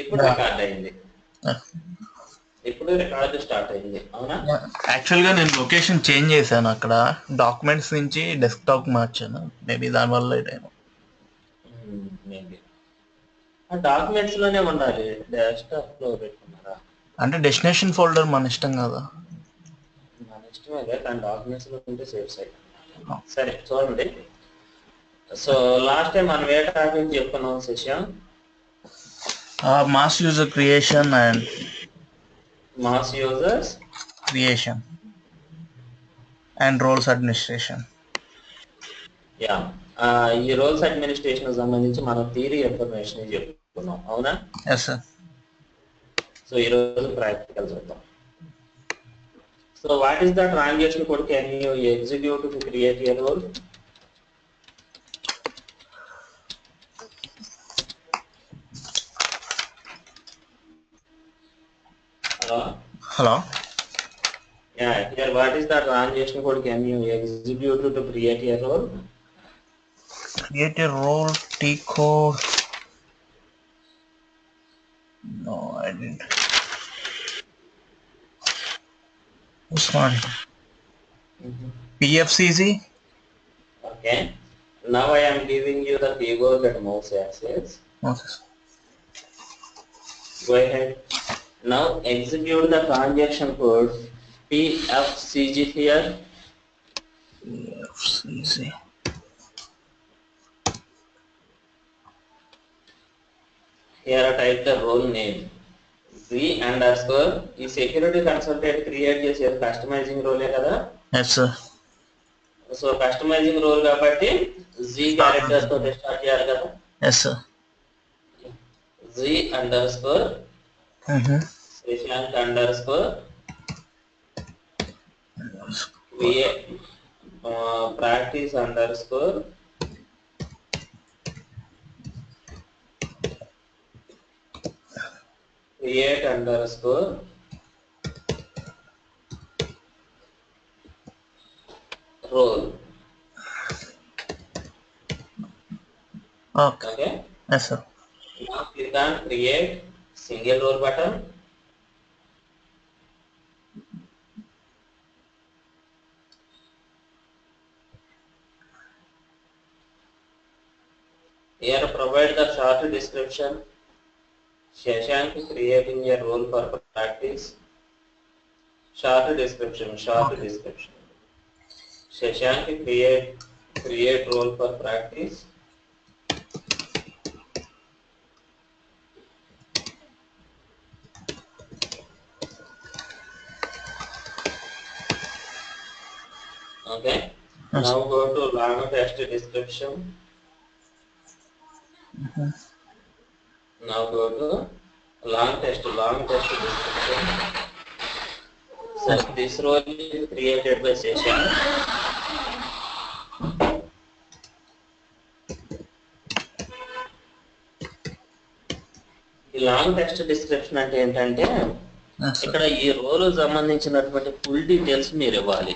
ఇప్పుడు రికార్డ్ అయింది. ఇప్పుడు రికార్డు స్టార్ట్ అయింది. అవునా? యాక్చువల్గా నేను లొకేషన్ చేంజ్ చేశాను, అక్కడ డాక్యుమెంట్స్ నుంచి డెస్క్టాప్ మార్చాను, మేబీ దానివల్ల ఇదేమో. మేబీ ఆ డాక్యుమెంట్స్ లోనే ఉండాలి, డెస్క్టాప్ లో పెట్టుకున్నారా? అంటే డెస్టినేషన్ ఫోల్డర్ మన ఇష్టం కదా. మన ఇష్టమే, కానీ డాక్యుమెంట్స్ లో ఉంటే సేఫ్ సైడ్. సరే చూడండి. సో లాస్ట్ టైం మనం ఏ టాపిక్ చెప్పుకున్నాం session? Mass user creation and mass users creation and roles administration. Yeah, ఈ రోల్స్ అడ్మినిస్ట్రేషన్ సంబంధించి మనం థియరీ ఇన్ఫర్మేషన్ చెప్పుకున్నాం. అవునా? Yes sir. సో ఈరోజు ప్రాక్టికల్ చూద్దాం. So what is the transaction code can you execute to create a role? Hello. Yeah, here what is the transaction code can you execute to create a role? Create a role, T code. No, I didn't. Sorry. PFCZ. Okay. Now I am giving you the keyboard and mouse access. Okay. Go ahead. Now execute the transaction code PFCG here. PFCZ. Here type the role name. Z underscore ఈ security consultant create చేసే customizing role కదా. Yes sir. So customizing role కాబట్టి Z character తో start చేయాలి కదా. Yes sir. Z underscore Srishant underscore create practice underscore create underscore role. Okay. Yes sir. Now click on create single role button. Here provide the short description. Shashank creating a role for practice. Short description. Shashank create role for practice. Okay. Yes. Now go to long text description. Now go to long text description. So this role is created by Session. ఈ long text description అంటే ఏంటంటే ఇక్కడ ఈ role సంబంధించినటువంటి full details మీరు ఇవ్వాలి.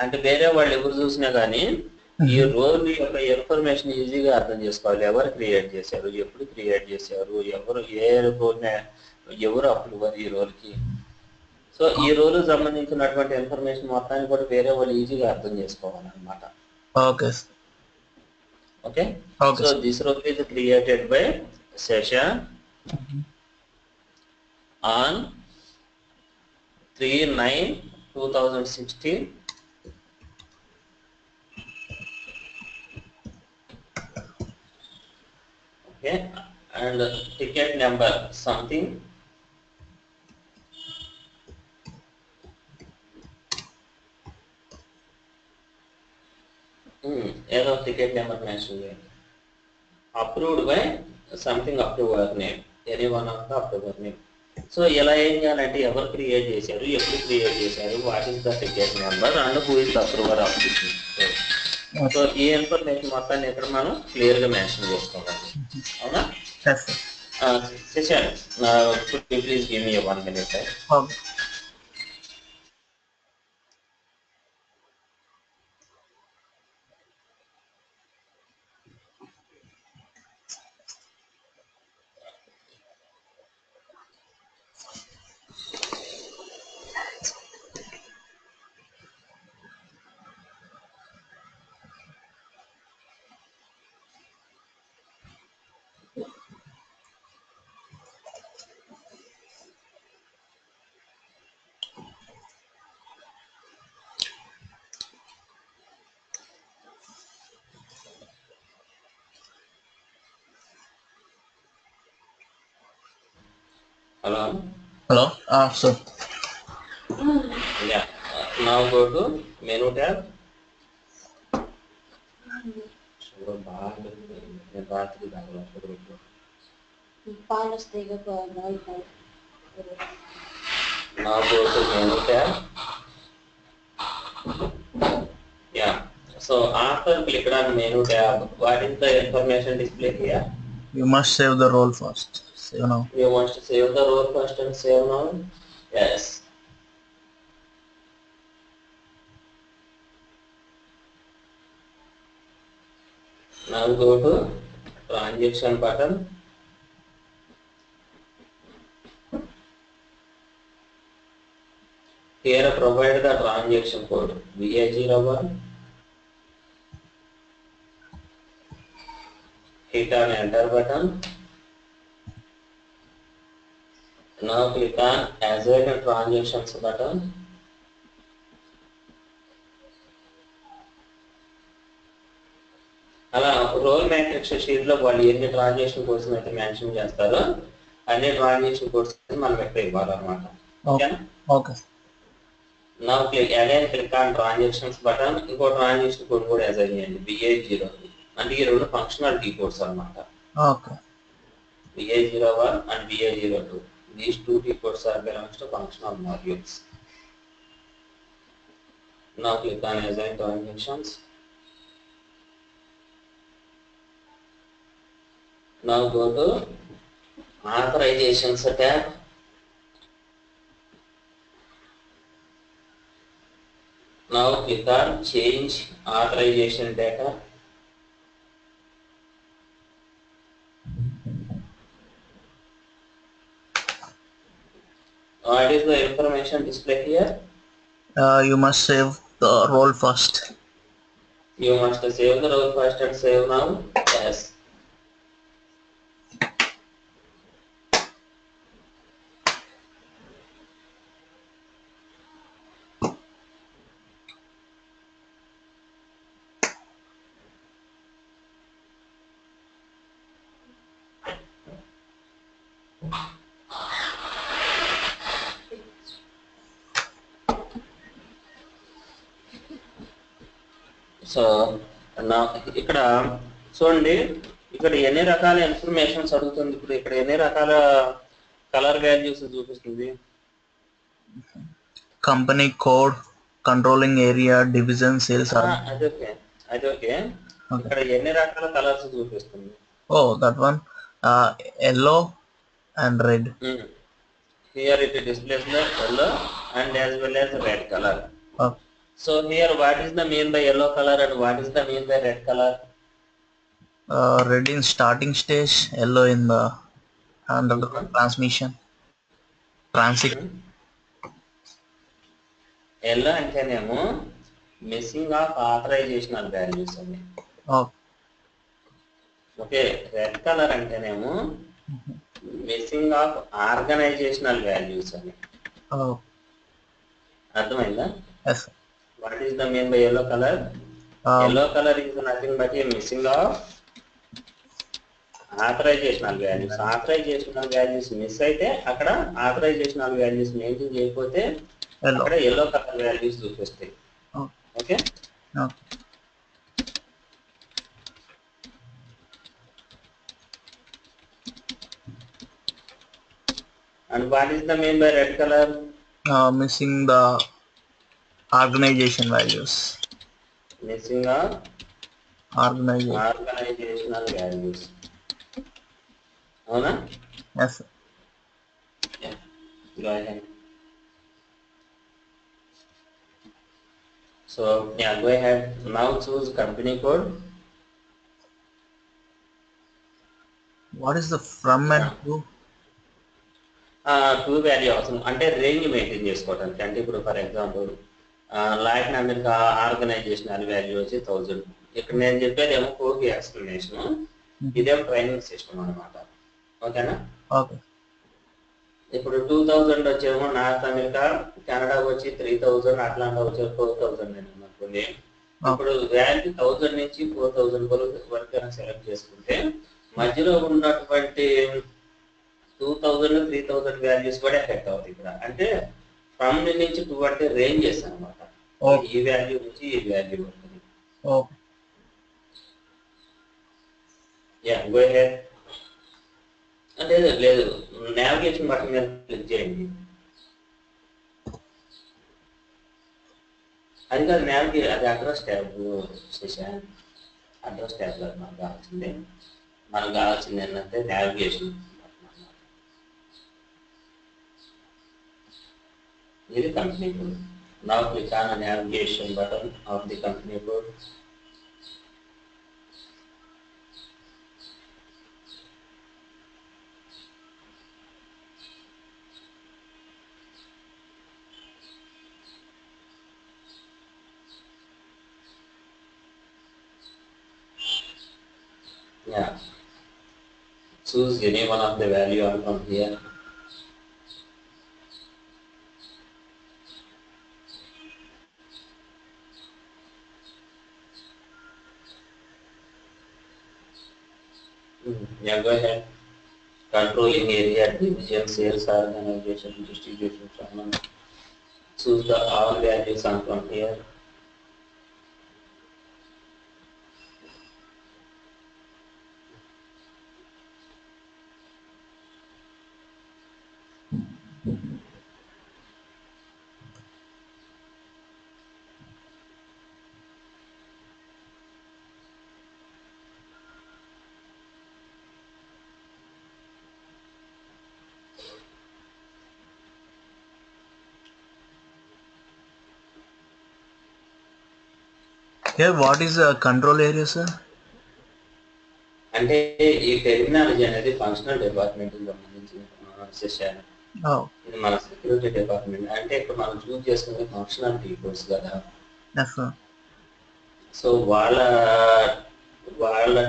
అంటే వేరే వాళ్ళు ఎవరు చూసినా కానీ ఈ రోల్ యొక్క ఇన్ఫర్మేషన్ ఈజీగా అర్థం చేసుకోవాలి. ఎవరు క్రియేట్ చేశారు, ఎప్పుడు క్రియేట్ చేశారు, ఎవరు ఏ రోల్ ఎవరు అప్రూవర్ ఈ రోల్కి. సో ఈ రోల్ సంబంధించినటువంటి ఇన్ఫర్మేషన్ మొత్తాన్ని కూడా వేరే వాళ్ళు ఈజీగా అర్థం చేసుకోవాలన్నమాట. Okay. Okay. So this role is created by Session on 3/9/2016. Okay, and ticket number something. ఏదో టికెట్ నెంబర్ మెన్షన్ చేయండి. Approved by something approver name, any one of the approver name. So ఇలా ఏం చేయాలంటే ఎవరు క్రియేట్ చేశారు, ఎప్పుడు create చేశారు, what is the ticket number and who is the approver of this. So ఈ ఇన్ఫర్మేషన్ మొత్తాన్ని ఇక్కడ మనం క్లియర్ గా మెన్షన్ చేసుకోవాలి. అవునా? Shashank, please give me 1 minute. Hello. Hello. So Yeah. Now go to menu tab. Sugar bar. Now go to menu tab. Yeah. So after click on menu tab, what is the information display here? you must save the role first. Save now. You want to save the role first and save now? Yes. Now go to transaction button. Here provide the transaction code VI01. Hit on enter button. Now click on Azure transactions button. అలా role matrix sheet లో వాళ్ళు ఎన్ని transaction codes అయితే mention చేస్తారో అన్ని transaction codes మనం ఎక్కడ ఇవ్వాలన్నమాట. ఓకేనా? ఓకే. నా క్లిక్ ఆన్ ట్రాన్సాక్షన్స్ బటన్. ఇంకో ట్రాన్సాక్షన్ కోడ్ కూడా అసైన్ చేయండి BI0. అంటే ఈ రెండు ఫంక్షనాలిటీ కోడ్స్ అన్నమాట. Okay. BI01 and BI02. These two T codes are belongs to functional modules. Now click on assign transactions. Now go to authorizations tab. Now click on change authorization data. What is the information display here? You must save the role first. You must save the role first and save now. Yes. So నా ఇక్కడ చూడండి, ఇక్కడ ఎన్ని రకాల informations అడుగుతుంది. ఇప్పుడు ఇక్కడ ఎన్ని రకాల కలర్ వాల్యూస్ చూపిస్తుంది. Company code, controlling area, division, sales. అదొకే. ఇక్కడ ఎన్ని రకాల కలర్స్ చూపిస్తుంది. Oh that one yellow and red. Here it displays the yellow and as well as red color. So here what is the mean by yellow color and what is the mean by red color? Red in starting stage, yellow in the under the transmission transit. Yellow అంటేనేమో missing of ఆథరైజేషనల్ values అని. Okay. Red colour అంటేనేమో missing of organisational values అని. అర్థమైందా? What is the mean by yellow color? Yellow color is nothing but a missing of authorizational values. Authorizational values miss అయితే అక్కడ authorizational values maintain చేయకపోతే అక్కడ yellow color values చూపిస్తాయి. Okay. And what is the mean by red color? Missing the organization values. Missing of organizational values. అవునా? Yes sir. Yeah. Go ahead. So yeah, go ahead. Now choose company code. What is the from and to? To value అవసరం. అంటే range maintain చేసుకోవడానికి. అంటే ఇప్పుడు for example Latin America organizational value వచ్చి 1000. ఇక్కడ నేను చెప్పేది ఏమో కోపీ ఎక్స్ప్లెనేషన్, ఇదేమో ట్రైనింగ్ సిస్టమ్ అనమాట. ఓకేనా? ఓకే. ఇప్పుడు 2000 వచ్చేమో నార్త్ అమెరికా, కెనడా వచ్చి 3000, అట్లాంటా వచ్చి 4000 అనుకోండి. ఇప్పుడు వాల్యూ 1000 నుంచి 4000 వరకు సెలెక్ట్ చేసుకుంటే మధ్యలో ఉన్నటువంటి 2000 3000 వాల్యూస్ కూడా ఎఫెక్ట్ అవుతాయి ఇక్కడ. అంటే ఫ్రమ్ నుంచి టూ అంటే రేంజెస్ అనమాట. ఈ వాల్యూ నుంచి ఈ వాల్యూ ఉంటుంది. Go head. లేదు లేదు, నావిగేషన్ బటన్ మీద క్లిక్ చేయండి. అది కాదు అది address tab session. Address tab కాదు మనకు కావాల్సింది ఏంటంటే నావిగేషన్ బటన్ అన్నమాట. ఇది company code. Now click on navigation button of the company code. Yeah. Choose any one of the value from here. Yeah, go ahead. Controlling area, division, sales organization, distribution channel. Choose the all values from here. Yeah, what is the control area, sir? అంటే ఈ terminology అనేది functional department సంబంధించిన session. ఇది మన security department. అంటే ఇక్కడ మనం చూస్ చేసుకునే ఫంక్షనల్ పీపుల్స్ కదా. సో వాళ్ళ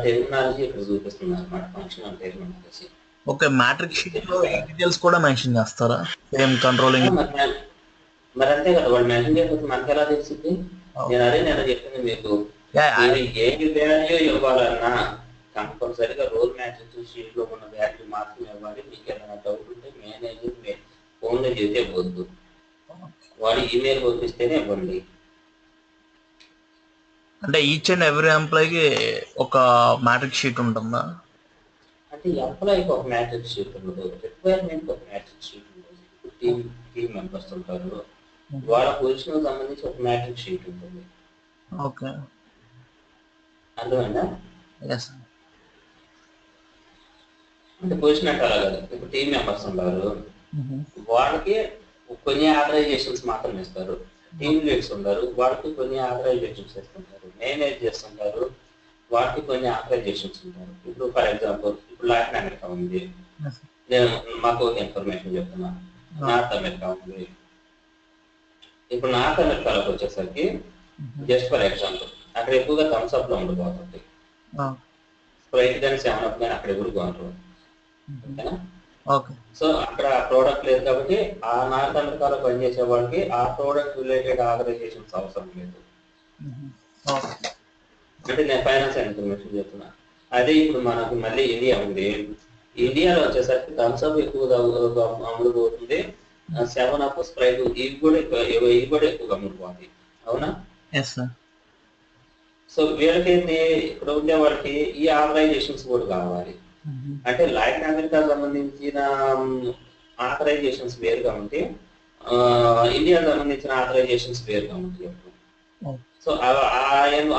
టెర్మినాలజీ ఇక్కడ చూపిస్తుంది అనమాట, functional terminology. Okay, matrix sheet లో డీటెయిల్స్ కూడా మెన్షన్ చేస్తారా? Same controlling. మరి అంతే కదా, వాళ్ళు మెన్షన్ చేయకపోతే మనకి ఎలా తెలిసింది? నేను చెప్పింది మీకు. ఏ వాల్యూ ఇవ్వాలన్నా కంపల్సరీగా రోల్ మ్యాట్రిక్స్ షీట్ లో ఉన్న వాల్యూ మాత్రమే ఇవ్వాలి. మీకు ఏదైనా డౌట్ ఉంటే మేనేజర్ ఫోన్ లో చేస్తే వద్దు, వాడు ఈమెయిల్ పంపిస్తేనే ఇవ్వండి. అంటే ఈచ్ అండ్ ఎవ్రీ ఎంప్లాయీకి ఒక మ్యాట్రిక్స్ షీట్ ఉంటుందా? అంటే ఎంప్లాయీకి ఒక మ్యాట్రిక్స్ షీట్ ఉండదు, రిక్వైర్మెంట్ ఒక మ్యాట్రిక్స్ షీట్ ఉంటుంది. టీమ్ మెంబర్స్ ఉంటారు, వాళ్ళ పొజిషన్ సంబంధించి ఒక మ్యాట్రిక్స్ షీట్ ఉంటుంది. ఓకే, అర్థమైందా? yes. అంటే పొజిషన్ అంటే అలా కాదు. ఇప్పుడు టీమ్ మెంబర్స్ ఉంటారు, వాళ్ళకి కొన్ని ఆథరైజేషన్స్ మాత్రం ఇస్తారు. టీమ్ లీడ్స్ ఉంటారు, వాళ్ళకి కొన్ని ఆథరైజేషన్స్ ఇస్తుంటారు. మేనేజర్స్ ఉంటారు, వాటికి కొన్ని ఆథరైజేషన్స్ ఉంటారు. ఇప్పుడు ఫర్ ఎగ్జాంపుల్ ఇప్పుడు లాటిన్ అమెరికా ఉంది, నేను మాకు ఒక ఇన్ఫర్మేషన్ చెప్తున్నా. నార్త్ అమెరికా ఉంది. ఇప్పుడు నార్త్ అమెరికాలోకి వచ్చేసరికి జస్ట్ ఫర్ ఎగ్జాంపుల్ అక్కడ ఎక్కువగా థమ్స్ అప్ లో ఉండిపోతుంది. స్ప్రైట్ కానీ 7up కానీ అక్కడ ఎవరు కొనరు. ఓకేనా? సో అక్కడ ప్రోడక్ట్ లేదు కాబట్టి ఆ నార్త్ అమెరికాలో పనిచేసే వాళ్ళకి ఆ ప్రోడక్ట్ రిలేటెడ్ ఆథరైజేషన్స్ అవసరం లేదు. అంటే నేను ఫైనాన్స్ ఇన్ఫర్మేషన్ చెప్తున్నా. అదే ఇప్పుడు మనకు మళ్ళీ ఇండియా ఉంది. ఇండియాలో వచ్చేసరికి థమ్స్ అప్ ఎక్కువగా అమ్ముడుపోతుంది, 7up, స్ప్రైట్ ఇవి కూడా ఎక్కువగా అమ్ముడుపోతుంది. అవునా? సో వీళ్ళకైతే ఇప్పుడు ఉండే వాళ్ళకి ఈ ఆథరైజేషన్స్ కూడా కావాలి. అంటే లాటిన్ అమెరికా సంబంధించిన ఆథరైజేషన్స్ వేరుగా ఉంటే ఇండియా సంబంధించిన ఆథరైజేషన్స్ వేరుగా ఉంటాయి. సో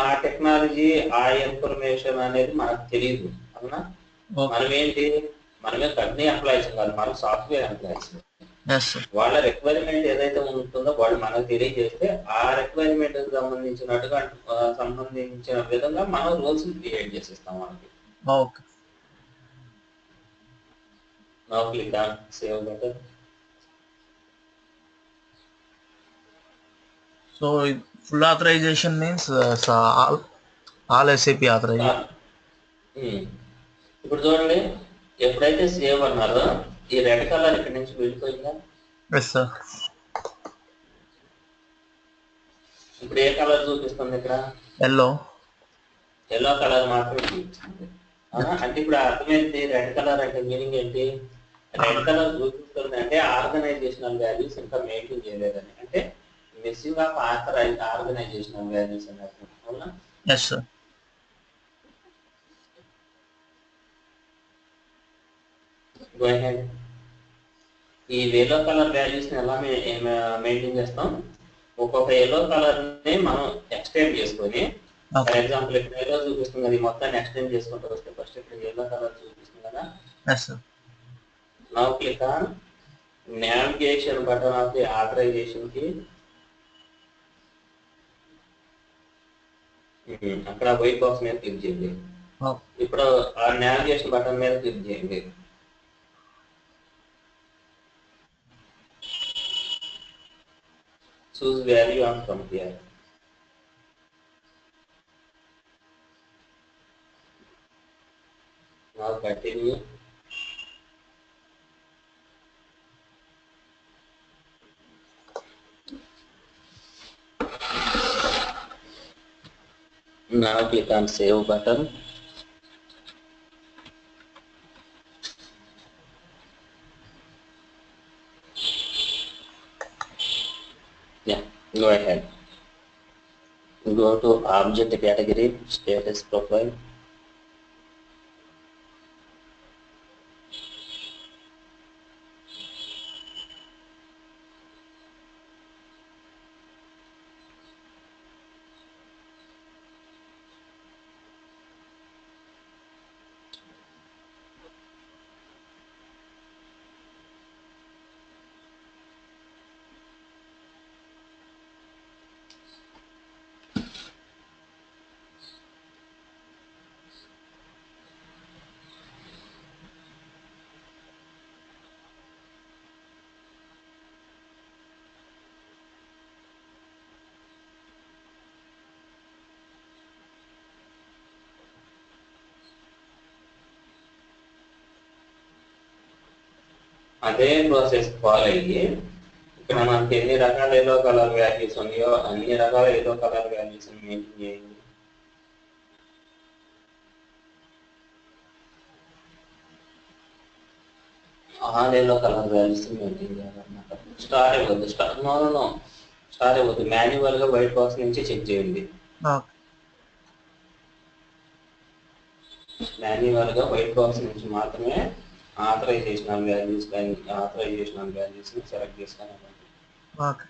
ఆ టెక్నాలజీ, ఆ ఇన్ఫర్మేషన్ అనేది మనకు తెలియదు. అవునా? మనమే కంపెనీ ఎంప్లాయీస్ కాదు, మనం సాఫ్ట్వేర్ ఎంప్లాయీస్. వాళ్ళ రిక్వైర్మెంట్ ఏదైతే ఉంటుందో వాళ్ళు మనకు తెలియజేస్తే ఆ రిక్వైర్మెంట్ సంబంధించిన విధంగా మనం రూల్స్ క్రియేట్ చేసిస్తాం వాళ్ళకి. Now click on save button. So full authorization means all SAP authorization. ఇప్పుడు చూడండి, ఎప్పుడైతే సేవ్ అన్నారో ఈ రెడ్ కలర్ ఇక్కడ నుంచి వెళ్ళిపోయిందా? Yes sir. ఇప్పుడు ఏ కలర్ చూపిస్తుంది? ఇక్కడ ఎల్లో కలర్ మాత్రమే చూపిస్తుంది. అంటే ఇప్పుడు అర్థమైంది రెడ్ కలర్ అంటే మీనింగ్ ఏంటి? రెడ్ కలర్ చూపిస్తుంది అంటే ఆర్గనైజేషనల్ వాల్యూస్ ఇంకా మెయింటైన్ చేయలేదని, అంటే మిస్సింగ్ ఆఫ్ ఆర్గనైజేషనల్ వాల్యూస్ అని అర్థం. అవునా? Yes sir. Go ahead. ఈ ఎల్లో కలర్ వాల్యూస్ ని ఎలా మెయింటైన్ చేస్తాం? ఒక్కొక్క ఎల్లో కలర్ ని మనం ఎక్స్టెండ్ చేసుకొని, ఫర్ ఎగ్జాంపుల్ ఇక్కడ ఎల్లో చూపిస్తుంది కదా, ఈ మొత్తాన్ని ఎక్స్టెండ్ చేసుకుంటూ వస్తే ఫస్ట్ ఇక్కడ ఎల్లో కలర్ చూపిస్తుంది కదా. Yes sir. Now click on navigation button of the authorization కి. అక్కడ వైట్ బాక్స్ మీద క్లిక్ చేయండి. ఇప్పుడు ఆ నావిగేషన్ బటన్ మీద క్లిక్ చేయండి. Choose value on compare. Now continue. Now click on save button. Yeah, go ahead. Go to object category, status profile. అదే process follow అయ్యి ఇక్కడ మనకి ఎన్ని రకాల ఎల్లో కలర్ వాల్యూస్ ఉన్నాయో అన్ని రకాల ఎల్లో కలర్ వాల్యూస్ మెయింటైన్ చేయండి. All yellow colour values maintain చేయాలన్నమాట. స్టార్ ఇవ్వద్దు, స్టార్ ఇవ్వద్దు, మాన్యువల్ గా వైట్ బాక్స్ నుంచి చెక్ చేయండి. మాన్యువల్ గా వైట్ బాక్స్ నుంచి మాత్రమే ఆథరైజేషనల్ వాల్యూస్ ని సెలెక్ట్ చేసుకోవాలి. ఓకే.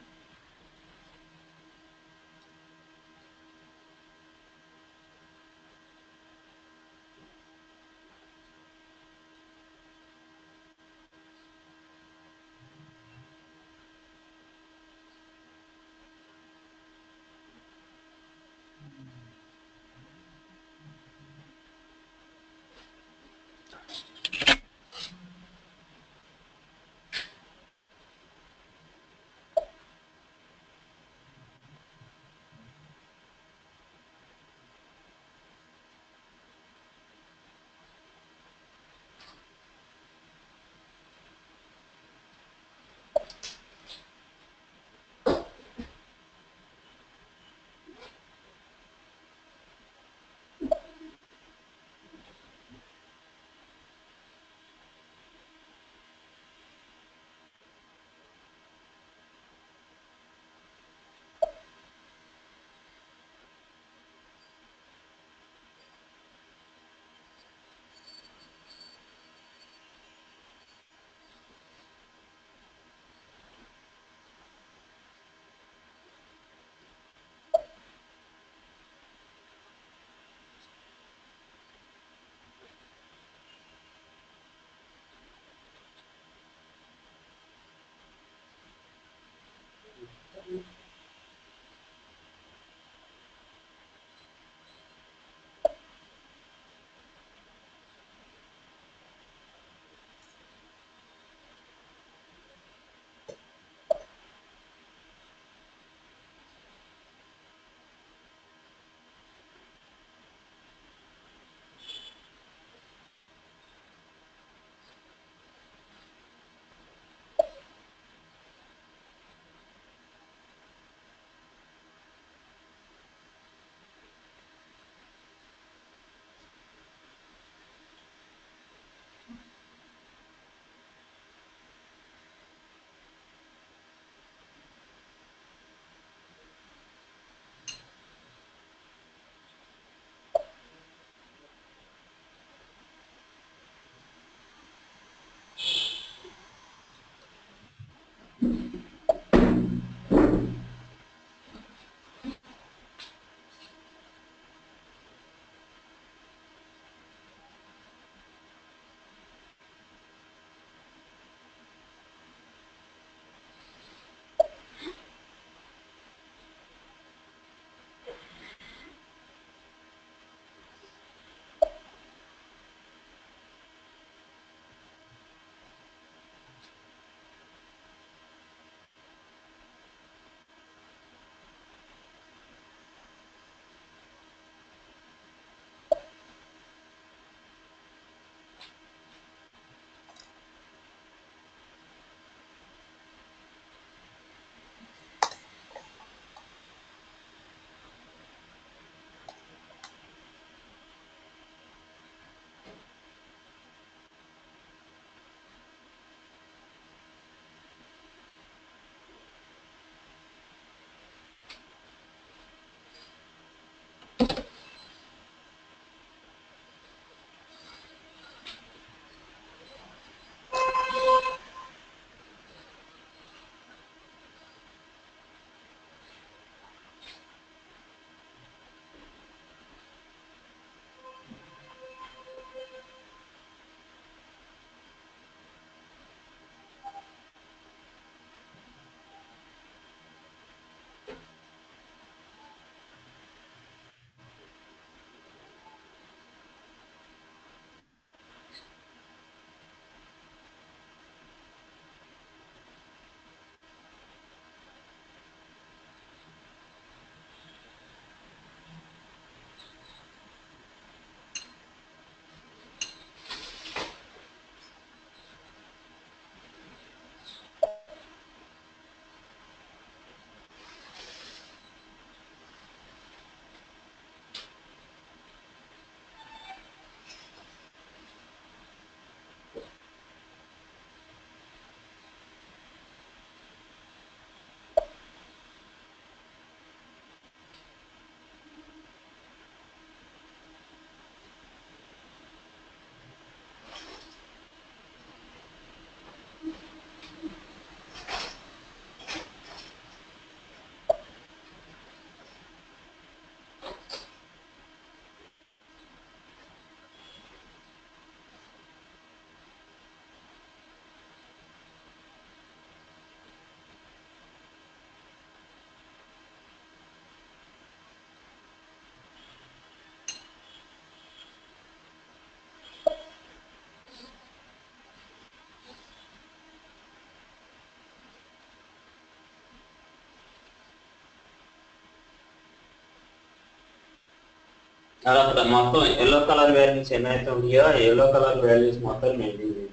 అలా మొత్తం ఎల్లో కలర్ వాల్యూస్ ఎన్నైతే ఉన్నాయో ఎల్లో కలర్ వాల్యూస్ మొత్తం మెయింటైన్ చేయండి.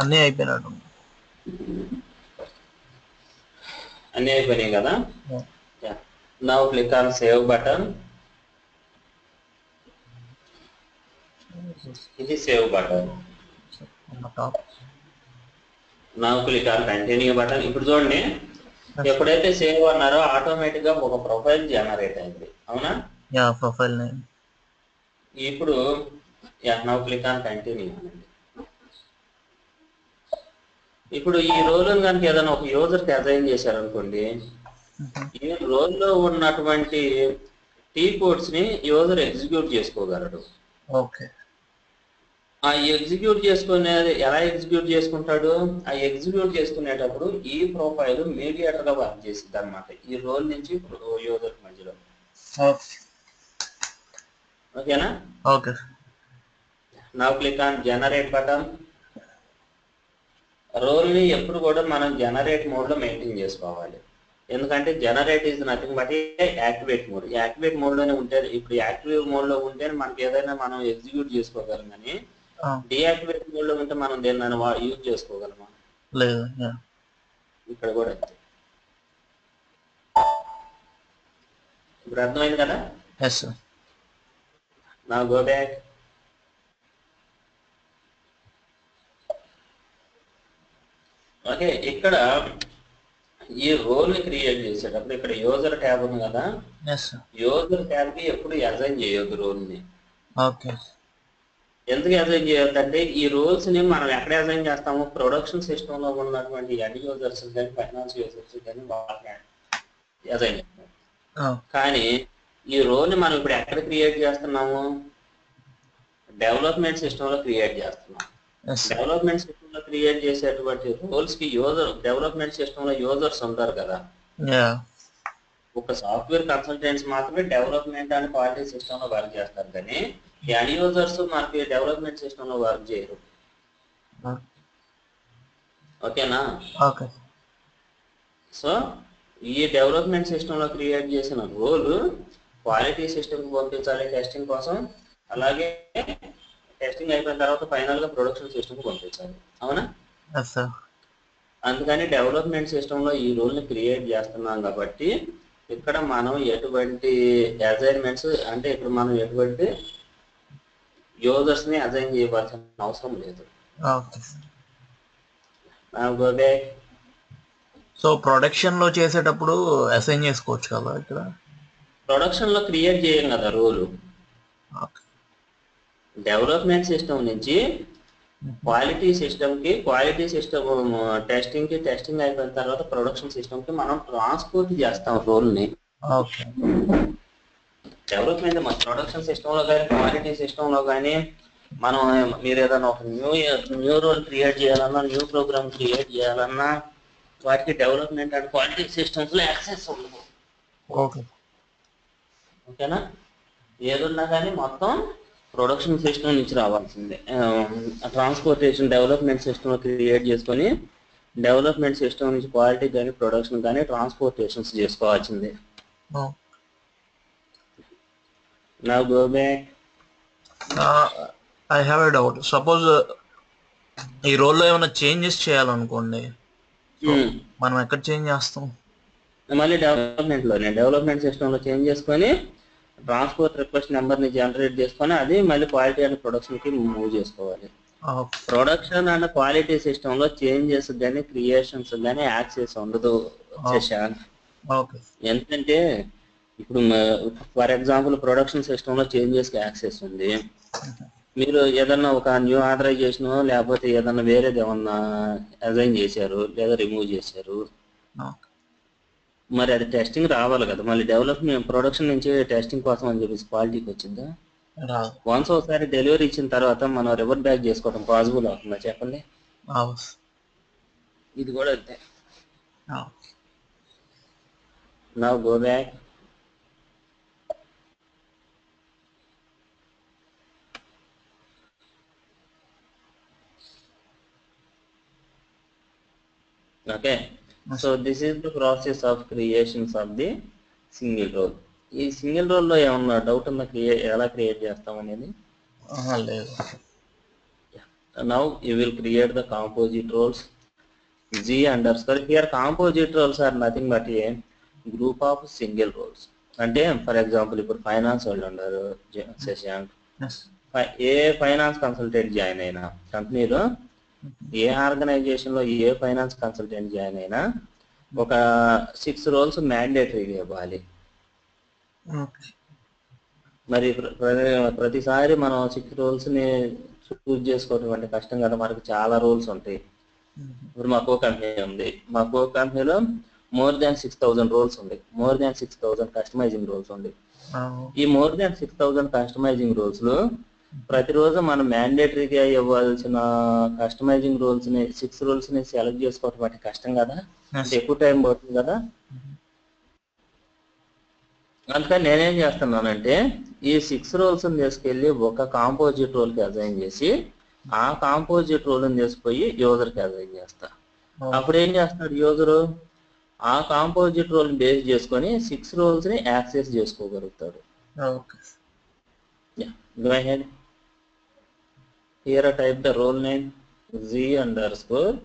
అన్నీ అయిపోయినట్టు. అన్నీ అయిపోయినాయి కదా. Now click on save button. ఇది save button. Now click on continue button. ఇప్పుడు చూడండి, ఎప్పుడైతే సేవ్ అన్నారో ఆటోమేటిక్ గా ఒక ప్రొఫైల్ జనరేట్ అయింది, అవునా? Profile name. ఇప్పుడు నౌ క్లిక్ ఆన్ కంటిన్యూ. ఇప్పుడు ఈ రోల్ కనుక ఏదైనా ఒక యూజర్కి అసైన్ చేశారనుకోండి, ఈ రోల్లో ఉన్నటువంటి టీ కోడ్స్ ని యూజర్ ఎగ్జిక్యూట్ చేసుకోగలడు. ఓకే. ఆ ఎగ్జిక్యూట్ చేసుకునేది ఎలా ఎగ్జిక్యూట్ చేసుకుంటాడు? ఆ ఎగ్జిక్యూట్ చేసుకునేటప్పుడు ఈ ప్రొఫైల్ మీడియేటర్ గా వర్క్ చేసింది అనమాట, ఈ రోల్ నుంచి యూజర్ మధ్యలో. ఓకేనా? Okay. Now click on generate button. Role ని ఎప్పుడు కూడా మనం జనరేట్ మోడ్ లో మెయింటైన్ చేసుకోవాలి. ఎందుకంటే generate is nothing but activate mode. Activate mode లోనే ఉంటే, ఇప్పుడు యాక్టివ్ మోడ్ లో ఉంటే మనకి ఏదైనా మనం ఎగ్జిక్యూట్ చేసుకోగలం, కానీ డియాక్టివేట్ మోడ్ లో ఉంటే మనం దేన్ని యూజ్ చేసుకోగలమా? లేదు. ఇక్కడ కూడా అంతే. ఇప్పుడు అర్థమైంది కదా? Yes sir. Now go back. Okay, ఇక్కడ ఈ రోల్ ని క్రియేట్ చేసేటప్పుడు ఇక్కడ యూజర్ ట్యాబ్ ఉంది కదా, యూజర్ ట్యాబ్ కి ఎప్పుడు అసైన్ చేయొద్దు రోల్ ని. ఓకే. ఎందుకు అసైన్ చేయొద్దంటే ఈ రోల్స్ ని మనం ఎక్కడ అసైన్ చేస్తాము? ప్రొడక్షన్ సిస్టమ్ లో ఉన్నటువంటి ఎండ్ యూజర్స్ కానీ ఫైనాన్స్ యూజర్స్ కానీ వాళ్ళకి అసైన్ చేస్తాం. కానీ ఈ రోల్ ని మనం ఇప్పుడు ఎక్కడ క్రియేట్ చేస్తున్నాము? డెవలప్మెంట్ సిస్టమ్ లో క్రియేట్ చేస్తున్నాం. డెవలప్మెంట్ సిస్టమ్ లో క్రియేట్ చేసేటువంటి రోల్స్ కి డెవలప్మెంట్ సిస్టమ్ లో యూజర్స్ ఉంటారు కదా. ఒక సాఫ్ట్వేర్ కన్సల్టెంట్స్ మాత్రమే డెవలప్మెంట్ అండ్ క్వాలిటీ సిస్టమ్ లో వర్క్ చేస్తారు, కానీ ఎండ్ యూజర్స్ మనకి డెవలప్మెంట్ సిస్టమ్ లో వర్క్ చేయరు. ఓకేనా? ఓకే. సో ఈ డెవలప్మెంట్ సిస్టమ్ లో క్రియేట్ చేసిన రోల్ క్వాలిటీ సిస్టమ్ కి పంపించాలి టెస్టింగ్ కోసం, అలాగే టెస్టింగ్ అయిపోయిన తర్వాత ఫైనల్ గా ప్రొడక్షన్ సిస్టమ్ కి పంపించాలి, అవునా? అందుకని డెవలప్మెంట్ సిస్టమ్ లో ఈ రోల్ ని క్రియేట్ చేస్తున్నాం కాబట్టి ఇక్కడ మనం ఎటువంటి అసైన్మెంట్స్ అంటే ఇక్కడ మనం ఎటువంటి యూజర్స్ ని అసైన్ చేయవలసిన అవసరం లేదు. సో ప్రొడక్షన్ లో చేసేటప్పుడు అసైన్ చేసుకోవచ్చు కదా. ఇక్కడ ప్రొడక్షన్ లో క్రియేట్ చేయం కదా రోల్. డెవలప్మెంట్ సిస్టమ్ నుంచి క్వాలిటీ సిస్టమ్ కి, క్వాలిటీ సిస్టమ్ టెస్టింగ్ కి, టెస్టింగ్ అయిపోయిన తర్వాత ప్రొడక్షన్ సిస్టమ్ కి మనం ట్రాన్స్పోర్ట్ చేస్తాం రోల్ ని. డెవలప్మెంట్ మన ప్రొడక్షన్ సిస్టమ్ లో కానీ క్వాలిటీ సిస్టమ్ లో కానీ మనం మీరు ఏదైనా ఒక న్యూ రోల్ క్రియేట్ చేయాలన్నా, న్యూ ప్రోగ్రామ్ క్రియేట్ చేయాలన్నా వాటికి డెవలప్మెంట్ అండ్ క్వాలిటీ సిస్టమ్స్ లో యాక్సెస్ ఉండదు. ఓకేనా? ఏదున్నా కానీ మొత్తం ప్రొడక్షన్ సిస్టమ్ నుంచి రావాల్సిందే. ట్రాన్స్పోర్టేషన్ డెవలప్మెంట్ సిస్టమ్ క్రియేట్ చేసుకొని డెవలప్మెంట్ సిస్టమ్ నుంచి క్వాలిటీ కానీ ప్రొడక్షన్ కానీ ట్రాన్స్పోర్టేషన్స్ చేసుకోవాల్సిందే. Now go back. I have a doubt. Suppose ఈ రోల్లో ఏమైనా చేంజెస్ చేయాలనుకోండి, మనం ఎక్కడ చేంజ్ చేస్తాం? మళ్ళీ డెవలప్మెంట్ సిస్టమ్ లో చేంజ్ చేసుకొని ట్రాన్స్పోర్ట్ రిక్వెస్ట్ నెంబర్ని జనరేట్ చేసుకొని అది మళ్ళీ క్వాలిటీ అండ్ ప్రొడక్షన్కి మూవ్ చేసుకోవాలి. ఓకే ప్రొడక్షన్ అండ్ క్వాలిటీ సిస్టంలో చేంజెస్ కానీ క్రియేషన్స్ కానీ యాక్సెస్ ఉండదు శశాంక్. ఓకే ఎందుకంటే ఇప్పుడు ఫర్ ఎగ్జాంపుల్ ప్రొడక్షన్ సిస్టంలో చేంజెస్కి యాక్సెస్ ఉంది. మీరు ఏదన్నా ఒక న్యూ ఆథరైజేషన్ లేకపోతే ఏదన్నా వేరేది ఏమన్నా అసైన్ చేశారు లేదా రిమూవ్ చేశారు, మరి అది టెస్టింగ్ రావాలి కదా. మళ్ళీ డెవలప్మెంట్ ప్రొడక్షన్ నుంచి టెస్టింగ్ కోసం అని చెప్పేసి క్వాలిటీకి వచ్చిందా? వన్స్ ఒకసారి డెలివరీ ఇచ్చిన తర్వాత మనం రివర్ట్ బ్యాక్ చేసుకోవడం పాసిబుల్ అవుతుందా చెప్పండి? ఇది కూడా అంతే. Now go back. Okay, so this is the process of creations of the single role. ఈ సింగిల్ రోల్లో ఏమన్నా డౌట్ ఉందా ఎలా క్రియేట్ చేస్తాం అనేది? లేదు. Now you will create the composite roles. G underscore here composite roles are nothing but a group of single roles. అంటే for example ఇప్పుడు ఫైనాన్స్ వాళ్ళు ఉన్నారు శశాంక్, ఏ ఫైనాన్స్ కన్సల్టెంట్ జాయిన్ అయినా కంపెనీలో, ఏ ఆర్గనైజేషన్ లో ఏ ఫైనాన్స్ కన్సల్టెంట్ జాయిన్ అయినా ఒక 6 రోల్స్ మ్యాండేటరీగా ఇవ్వాలి. మరి ప్రతిసారి మనం 6 రోల్స్ ని చూజ్ చేసుకోవడం అంటే కష్టం కదా, మనకు చాలా రోల్స్ ఉంటాయి. ఇప్పుడు మా కో కంపెనీ ఉంది, మా కో కంపెనీలో మోర్ దాన్ 6,000 రోల్స్ ఉంది, మోర్ దాన్ 6,000 కస్టమైజింగ్ రోల్స్ ఉంది. ఈ మోర్ దాన్ 6,000 కస్టమైజింగ్ రోల్స్ లో ప్రతిరోజు మనం మ్యాండేటరీగా ఇవ్వాల్సిన కస్టమైజింగ్ రోల్స్ ని 6 రోల్స్ ని సెలెక్ట్ చేసుకోవడం అంటే కష్టం కదా, అంటే ఎక్కువ టైం పడుతుంది కదా. అందుకని నేనేం చేస్తున్నానంటే ఈ 6 రోల్స్ తీసుకెళ్ళి ఒక కాంపోజిట్ రోల్ కి అసైన్ చేసి ఆ కాంపోజిట్ రోల్ తీసుకుపోయి యూజర్ కి అసైన్ చేస్తా. అప్పుడు ఏం చేస్తాడు యూజరు, ఆ కాంపోజిట్ రోల్ బేస్ చేసుకొని 6 రోల్స్ ని access చేసుకోగలుగుతాడు. Go ahead. Here I type the role name Z underscore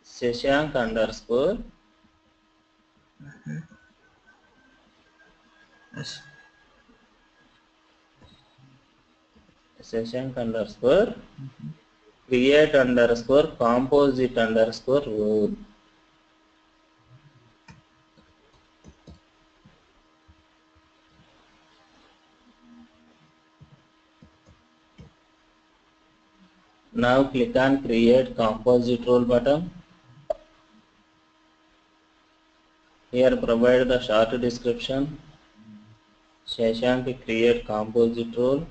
Shashank underscore Shashank underscore create underscore composite underscore role. Now click on create composite role button. Here provide the short description. Shashank create composite role.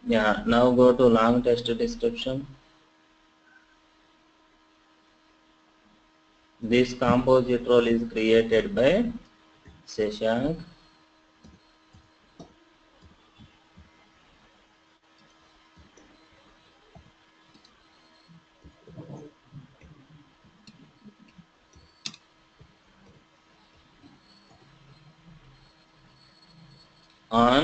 Yeah, now go to long text description. This composite role is created by Shashank. On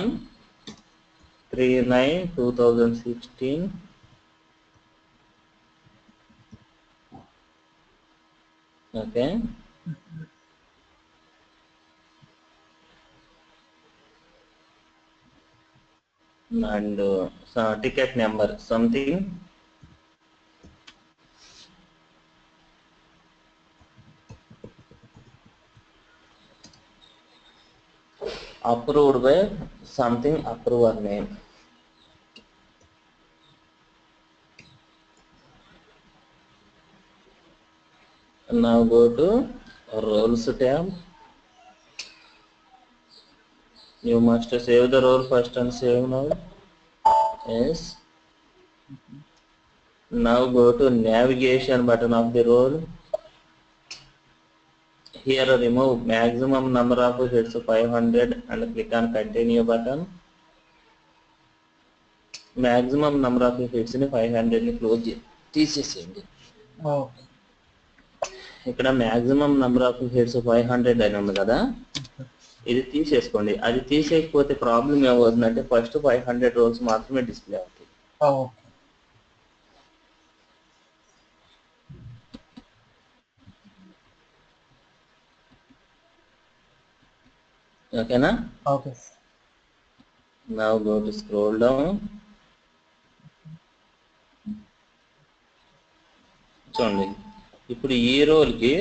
3/9/2016. Okay. And ticket number something. Approved by something approver name. Now go to roles tab. You must save the role first and save now. Yes. Now go to navigation button of the role. Here remove maximum number of hits 500 and click on continue button. Maximum number of hits ni 500 ni close తీసేసేయండి. ఇక్కడ maximum number of hits 500 అని ఉంది కదా, ఇది తీసేసుకోండి. అది తీసేయకపోతే problem ఏమవుతుందంటే first 500 roles మాత్రమే డిస్ప్లే అవుతాయి. ఓకేనా? Okay. Now go to scroll down. చూడండి, ఇప్పుడు ఈ రోల్కి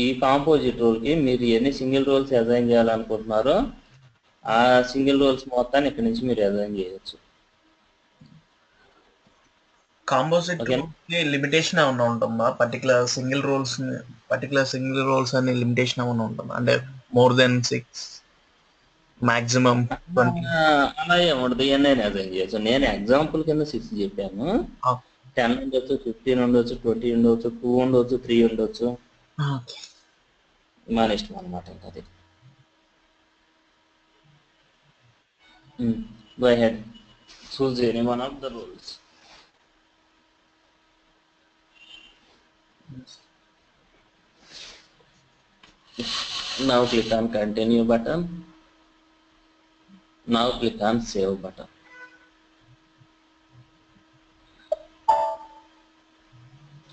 ఈ కాంపోజిట్ రోల్కి మీరు ఎన్ని సింగిల్ రోల్స్ అసైన్ చేయాలనుకుంటున్నారో ఆ సింగిల్ రోల్స్ మొత్తాన్ని ఇక్కడ నుంచి మీరు అసైన్ చేయొచ్చు. కాంపోజిట్ కి లిమిటేషన్ ఏమన్నా ఉంటుందా? పర్టికులర్ సింగిల్ రోల్స్ అనే లిమిటేషన్ ఏమన్నా ఉంటుందా? అంటే మోర్ దెన్ 6 మాక్సిమం 20? అలా ఏముండదు, ఎన్నైనా అసైన్ చేయొచ్చు. నేను ఎగ్జాంపుల్ కింద 6 చెప్పాను. 10 ఉండొచ్చు, 15 ఉండొచ్చు, 20 ఉండొచ్చు, 2 ఉండొచ్చు, 3 ఉండొచ్చు, మన ఇష్టం అనమాట. ఇంకా అది go ahead, choose any one of the rules. Now click on continue button. Now click on save button.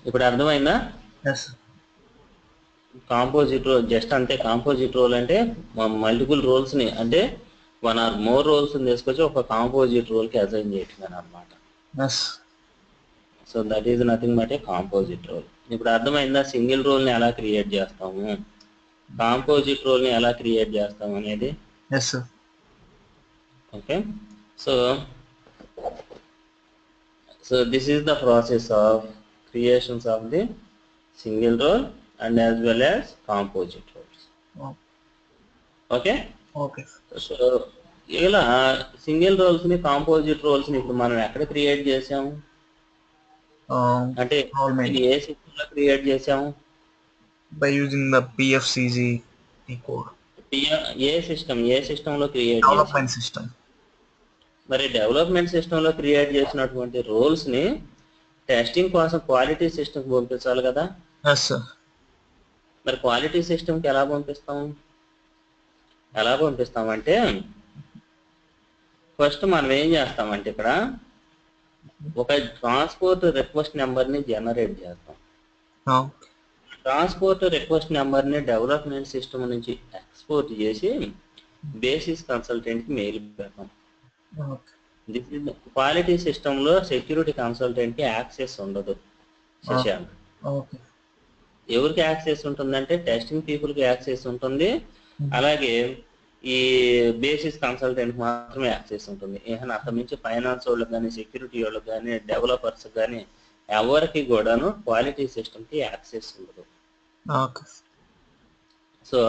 ఇప్పుడు అర్థమైందా? కాంపోజిట్ రోల్ జస్ట్ అంతే. కాంపోజిట్ రోల్ అంటే మల్టిపుల్ రోల్స్ని, అంటే 1 or more రోల్స్ తీసుకొచ్చి ఒక కాంపోజిట్ రోల్కి అసైన్ చేయటం అనమాట. So that is nothing but a composite role. ఇప్పుడు అర్థమైందా సింగిల్ రోల్ని ఎలా క్రియేట్ చేస్తాము, కాంపోజిట్ రోల్ని ఎలా క్రియేట్ చేస్తాము అనేది? Okay. So this is the process of creations of the single role and as well as composite roles. Okay. So ఇలా single roles ని composite roles ని ఇప్పుడు మనం ఎక్కడ క్రియేట్ చేసాము అంటే ఏ సిస్టమ్ లో క్రియేట్ చేసాము? By using the PFCG code. ఏ సిస్టమ్ లో క్రియేట్ డెవలప్మెంట్ సిస్టమ్. మరి డెవలప్మెంట్ సిస్టమ్ లో క్రియేట్ చేసినటువంటి రోల్స్ ని టెస్టింగ్ కోసం క్వాలిటీ సిస్టమ్ పంపించాలి కదా? మరి క్వాలిటీ సిస్టమ్కి ఎలా పంపిస్తామంటే ఫస్ట్ మనం ఏం చేస్తామంటే ఇక్కడ ఒక ట్రాన్స్పోర్ట్ రిక్వెస్ట్ నెంబర్ని జనరేట్ చేస్తాం. ట్రాన్స్పోర్ట్ రిక్వెస్ట్ నెంబర్ని డెవలప్మెంట్ సిస్టమ్ నుంచి ఎక్స్పోర్ట్ చేసి బేసిస్ కన్సల్టెంట్కి మెయిల్ పెడతాం. దిస్ ఇస్ క్వాలిటీ సిస్టంలో సెక్యూరిటీ కన్సల్టెంట్కి యాక్సెస్ ఉండదు. శశాంక్, ఎవరికి యాక్సెస్ ఉంటుందంటే టెస్టింగ్ పీపుల్కి యాక్సెస్ ఉంటుంది, అలాగే ఈ బేసిస్ కన్సల్టెంట్ మాత్రమే యాక్సెస్ ఉంటుంది. ఏమైనా అక్కడ నుంచి ఫైనాన్స్ వాళ్ళకి కానీ, సెక్యూరిటీ వాళ్ళకి కానీ, డెవలపర్స్ కానీ ఎవరికి కూడాను క్వాలిటీ సిస్టమ్కి యాక్సెస్ ఉండదు. సో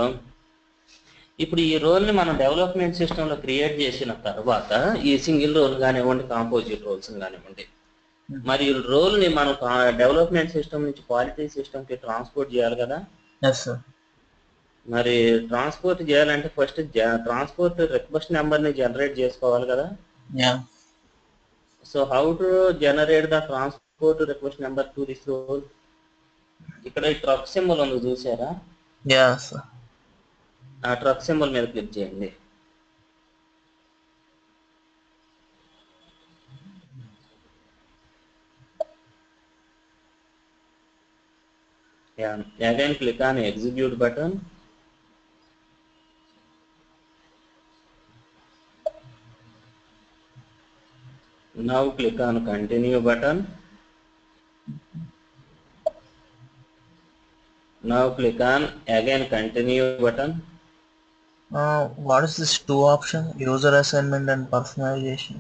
ఇప్పుడు ఈ రోల్ని మనం డెవలప్మెంట్ సిస్టంలో క్రియేట్ చేసిన తర్వాత ఈ సింగిల్ రోల్ కానివ్వండి, కాంపోజిట్ రోల్స్ కానివ్వండి, మరి రోల్ని మనం డెవలప్మెంట్ సిస్టమ్ నుంచి క్వాలిటీ సిస్టమ్కి ట్రాన్స్పోర్ట్ చేయాలి కదా? మరి ట్రాన్స్పోర్ట్ చేయాలంటే ఫస్ట్ ట్రాన్స్పోర్ట్ రిక్వెస్ట్ నెంబర్ని జనరేట్ చేసుకోవాలి కదా? So how to generate the transport request number to this role? ఇక్కడ ఈ ట్రక్ సింబల్ ఉంది చూసారా? ఆ ట్రక్ సింబల్ మీద క్లిక్ చేయండి. Again click on execute button. Now click on continue button. Now click on again continue button. What is this 2 option? User assignment and personalization.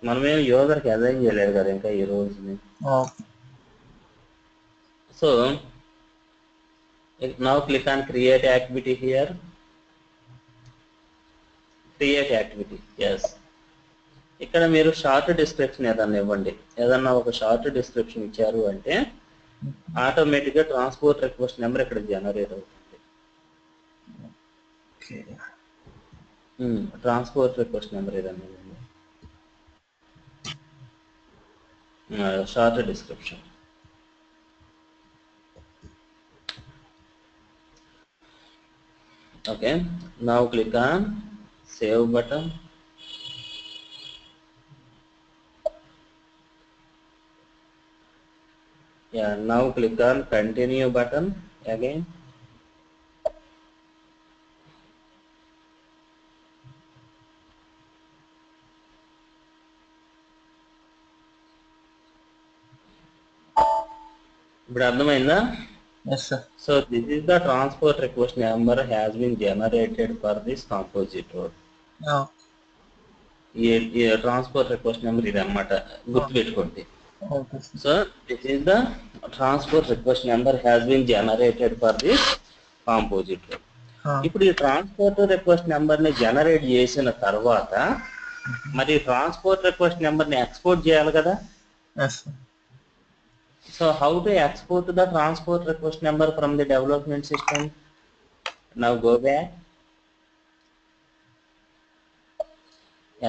మనమేం యూజర్కి assign చేయలేదు కదా ఇంకా ఈ రోజుని. So now click on create activity here. Create activity, yes. ఇక్కడ మీరు short description ఏదన్నా ఇవ్వండి. ఏదన్నా ఒక షార్ట్ డిస్క్రిప్షన్ ఇచ్చారు అంటే ఆటోమేటిక్గా ట్రాన్స్పోర్ట్ రిక్వెస్ట్ నెంబర్ ఇక్కడ జనరేట్ అవుతుంది. ట్రాన్స్పోర్ట్ రిక్వెస్ట్ నెంబర్ ఏదన్నా ఇవ్వండి, short description. Okay, now click on save button. Yeah, now click on continue button again. ఇప్పుడు అర్థమైందా? Yes, sir. So this is the transport request number has been generated for this composite road. Oh, ఈ transport request number ఇది అన్నమాట, గుర్తుపెట్టుకోండి. okay, sir. So this is the transport request number has been generated for this composite road. ఇప్పుడు ఈ transport request number ని generate చేసిన తర్వాత మరి ట్రాన్స్పోర్ట్ రిక్వెస్ట్ నెంబర్ ని ఎక్స్పోర్ట్ చేయాలి కదా. Yes, sir. So how to export the transport request number from the development system? Now go back,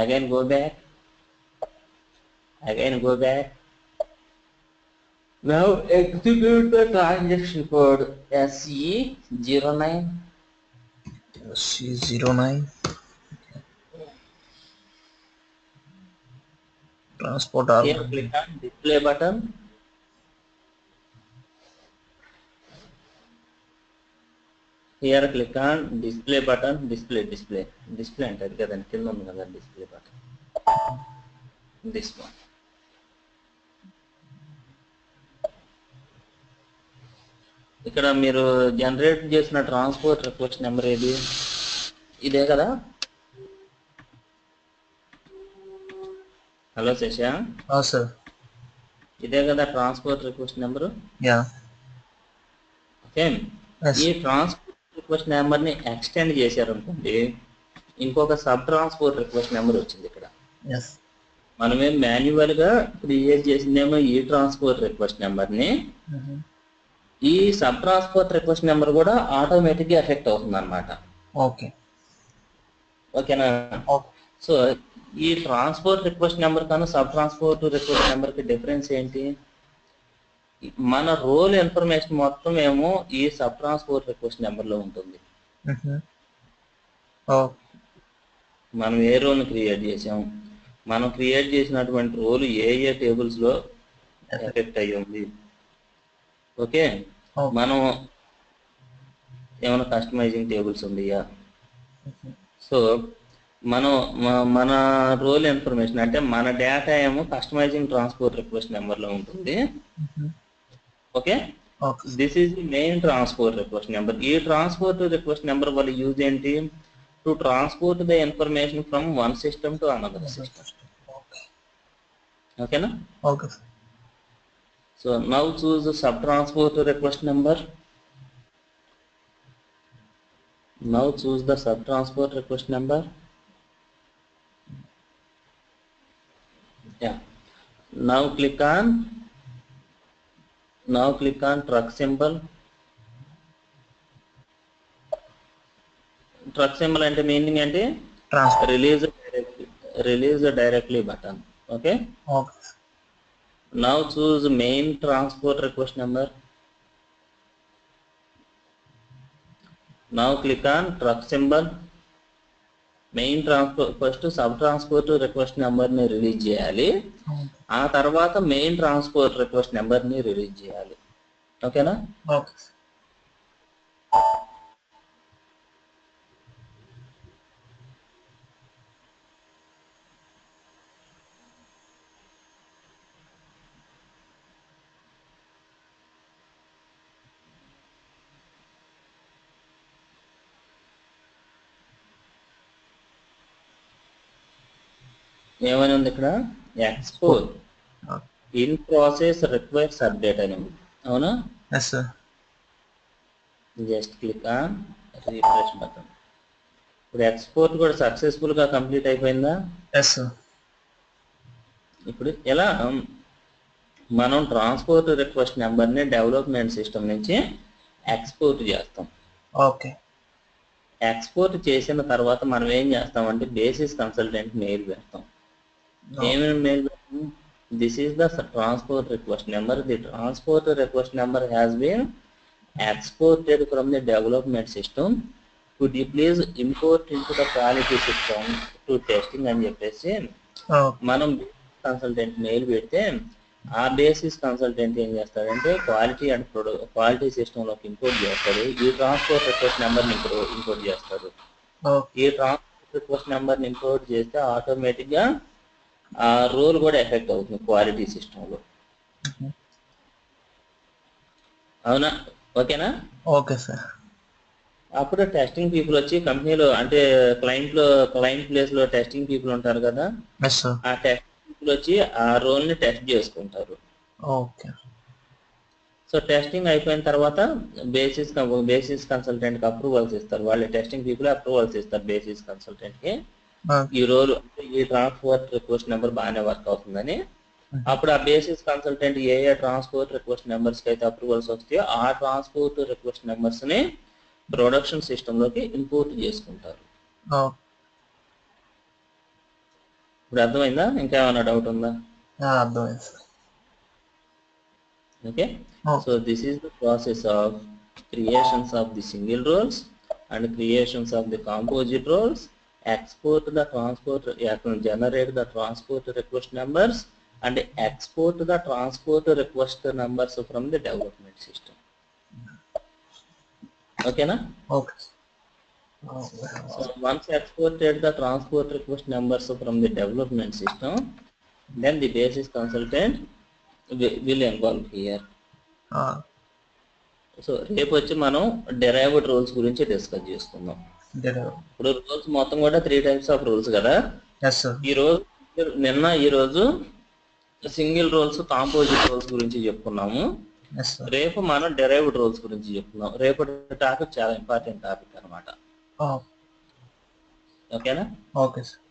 again go back, again go back. Now execute the transaction code SE09. C09. Transport Here click on display button. Here click on display button, display అంటారు కదండి, కింద ఉంది కదా display button, this one. ఇక్కడ మీరు generate చేసిన transport request number ఏది? ఇదే కదా. Hello Sasha, Oh, sir. ఇదే కదా transport request number. Yeah. Okay, Yes. ఈ ట్రాన్స్పోర్ట్ రిక్వెస్ట్ నెంబర్ ని ఎక్స్టెండ్ చేశారనుకోండి, ఇంకొక సబ్ ట్రాన్స్పోర్ట్ రిక్వెస్ట్ నెంబర్ వచ్చింది ఇక్కడ. Yes. మనమేం మాన్యువల్ గా క్రియేట్ చేసిందేమో ఈ ట్రాన్స్పోర్ట్ రిక్వెస్ట్ నెంబర్ ని, ఈ సబ్ ట్రాన్స్పోర్ట్ రిక్వెస్ట్ నెంబర్ కూడా ఆటోమేటిక్ గా ఎఫెక్ట్ అవుతుంది అనమాట. Okay. ఓకేనా? Okay. సో ఈ ట్రాన్స్పోర్ట్ రిక్వెస్ట్ నెంబర్ కన్నా సబ్ ట్రాన్స్పోర్ట్ రిక్వెస్ట్ నెంబర్ కి డిఫరెన్స్ ఏంటి? మన రోల్ ఇన్ఫర్మేషన్ మొత్తం ఏమో ఈ సబ్ ట్రాన్స్పోర్ట్ రిక్వెస్ట్ నెంబర్ లో ఉంటుంది. Oh. మనం ఏ రోల్ క్రియేట్ చేసాం, మనం క్రియేట్ చేసినటువంటి రోల్ ఏ ఏ టేబుల్స్ లో ఎఫెక్ట్ అయ్యి ఉంది. ఓకే, మనం ఏమైనా కస్టమైజింగ్ టేబుల్స్ ఉన్నాయా? సో మనం మన రోల్ ఇన్ఫర్మేషన్ అంటే మన డేటా ఏమో కస్టమైజింగ్ ట్రాన్స్పోర్ట్ రిక్వెస్ట్ నెంబర్ లో ఉంటుంది. Okay, this is the main transport request number. ఈ ట్రాన్స్పోర్ట్ రిక్వెస్ట్ నెంబర్ వల్ల యూజ్ ఏంటి? To transport the information from one system to another system. ఓకేనా? Okay. So now choose the sub transport request number. Now choose the sub transport request number. Yeah. Now click on truck symbol. Truck symbol అంటే meaning అంటే Transport. release directly button. Okay. Okay. Now choose main transport request number. Now click on truck symbol. Main transport first sub transport request number ని release చేయాలి, ఆ తర్వాత main transport request number ని release చేయాలి. ఓకేనా? Okay. ఏమని ఉంది ఇక్కడ? Export in process request update అని ఉంది. అవునా? Yes, sir. Just click on refresh button. ఇప్పుడు ఎక్స్పోర్ట్ కూడా సక్సెస్ఫుల్ గా కంప్లీట్ అయిపోయిందా? Yes, sir. ఇప్పుడు ఎలా మనం ట్రాన్స్పోర్ట్ రిక్వెస్ట్ నెంబర్ ని డెవలప్మెంట్ సిస్టమ్ నుంచి ఎక్స్పోర్ట్ చేస్తాం. Okay. ఎక్స్పోర్ట్ చేసిన తర్వాత మనం ఏం చేస్తామంటే బేసిస్ కన్సల్టెంట్ మెయిల్ పెడతాం. ఏమేమి మెయిల్ పెడతాం? This is the transport request number. The transport request number has been exported from the development system. Could you please import in to the quality system to testing అని చెప్పేసి మనం consultant mail పెడితే ఆ basis consultant ఏం చేస్తాడంటే quality సిస్టంలోకి import చేస్తాడు. ఈ transport request నెంబర్ని ఇంపోర్ట్ చేస్తాడు. ఈ ట్రాన్స్పోర్ట్ రిక్వెస్ట్ నెంబర్ని ఇంపోర్ట్ చేస్తే ఆటోమేటిక్గా ఆ రోల్ కూడా ఎఫెక్ట్ అవుతుంది క్వాలిటీ సిస్టంలో. అవునా? ఓకేనా? Okay sir. అప్పుడు టెస్టింగ్ పీపుల్ వచ్చి కంపెనీలో అంటే క్లయింట్ ప్లేస్ లో టెస్టింగ్ పీపుల్ ఉంటారు కదా, ఆ టెస్టింగ్ పీపుల్ వచ్చి ఆ రోల్ ని టెస్ట్ చేసుకుంటారు. ఓకే. సో టెస్టింగ్ అయిపోయిన తర్వాత బేసిస్ కన్సల్టెంట్ కి అప్రూవల్స్ ఇస్తారు. వాళ్ళ టెస్టింగ్ పీపుల్ అప్రూవల్స్ ఇస్తారు బేసిస్ కన్సల్టెంట్ కి ఈ రోల్ ఈ ట్రాన్స్పోర్ట్ రిక్వెస్ట్ నెంబర్ బాగానే వర్క్ అవుతుందని. అప్పుడు ఆ బేసిస్ కన్సల్టెంట్ ఏ ట్రాన్స్పోర్ట్ రిక్వెస్ట్ నెంబర్స్ కి అయితే అప్రూవల్స్ వస్తాయో ఆ ట్రాన్స్పోర్ట్ రిక్వెస్ట్ నెంబర్స్ ని ప్రొడక్షన్ సిస్టమ్ లోకి ఇంపోర్ట్ చేసుకుంటారు. ఇప్పుడు అర్థమైందా? ఇంకేమైనా డౌట్ ఉందా? అర్థమైంది sir. Okay. So this is the process of creations of the single roles and creations of the composite roles, generate the transport request numbers and export the transport request numbers from the development system. Okay na? Okay. So once exported the transport request numbers from the development system, then the basis consultant will involve here. So రేపు వచ్చి మనం derived roles గురించి discuss చేసుకుందాం. ఇప్పుడు roles మొత్తం కూడా 3 types of roles కదా. ఈ రోజు సింగిల్ రోల్స్, కాంపోజిట్ రోల్స్ గురించి చెప్పుకున్నాము. రేపు మనం డెరైవ్డ్ రోల్స్ గురించి చెప్పుకున్నాం. రేపటి టాపిక్ చాలా ఇంపార్టెంట్ టాపిక్ అనమాట. ఓకేనా? Okay sir.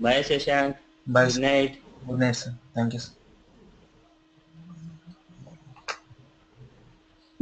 Bye Shashank. Good night. Good night sir. Thank you sir.